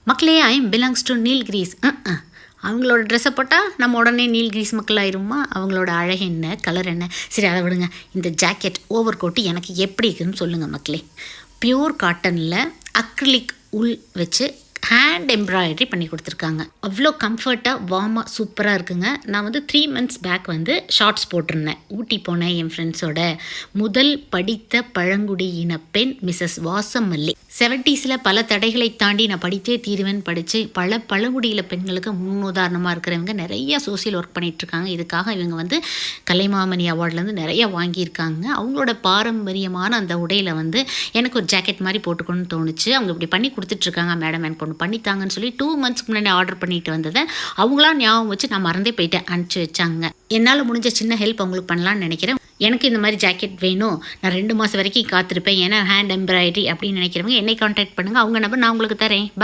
மக்களே I'm belongs to Nilgiris. அவங்களோட ட்ரெஸ்ஸை போட்டால் நம்ம உடனே நீல்கிரீஸ் மக்கள் ஆயிருமா? அவங்களோட அழகு என்ன, கலர் என்ன? சரி, அதை விடுங்க. இந்த ஜாக்கெட் ஓவர் கோட்டு எனக்கு எப்படி இருக்குதுன்னு சொல்லுங்கள் மக்களே. பியூர் காட்டனில் அக்ரிலிக் உள் வச்சு ஹேண்ட் எம்ப்ராய்டரி பண்ணி கொடுத்துருக்காங்க. அவ்வளோ கம்ஃபர்ட்டாக வார்மாக சூப்பராக இருக்குங்க. நான் 3 months பேக் ஷார்ட்ஸ் போட்டிருந்தேன். ஊட்டி போனேன் என் ஃப்ரெண்ட்ஸோட. முதல் படித்த பழங்குடியின பெண் மிஸ்ஸஸ் வாசமல்லி. 70s பல தடைகளை தாண்டி நான் படித்தே தீருவேன் படித்து பல பழங்குடியில பெண்களுக்கு முன்னுதாரணமாக இருக்கிறவங்க நிறைய சோசியல் ஒர்க் பண்ணிகிட்ருக்காங்க. இதுக்காக இவங்க கலைமாமணி அவார்ட்லேருந்து நிறைய வாங்கியிருக்காங்க. அவங்களோட பாரம்பரியமான அந்த உடையில் எனக்கு ஒரு ஜாக்கெட் மாதிரி போட்டுக்கணும்னு தோணுச்சு. அவங்க இப்படி பண்ணி கொடுத்துட்ருக்காங்க. மேடம் எனக்கு ஒன்று பண்ணித்தாங்கன்னு சொல்லி 2 months முன்னாடி ஆர்டர் பண்ணிட்டு வந்ததை அவங்களாம் ஞாபகம் வச்சு நான் மறந்தே போயிட்டேன், அனுப்பிச்சி வச்சாங்க. என்னால் முடிஞ்ச சின்ன ஹெல்ப் அவங்களுக்கு பண்ணலான்னு நினைக்கிறேன். எனக்கு இந்த மாதிரி ஜாக்கெட் வேணும், நான் 2 மாதம் வரைக்கும் காத்திருப்பேன், ஏன்னா ஹேண்ட் எம்ப்ராய்டரி அப்படின்னு நினைக்கிறவங்க என்னை கான்டாக்ட் பண்ணுங்கள். அவங்க நம்பர் நான் உங்களுக்கு தரேன். பாய்.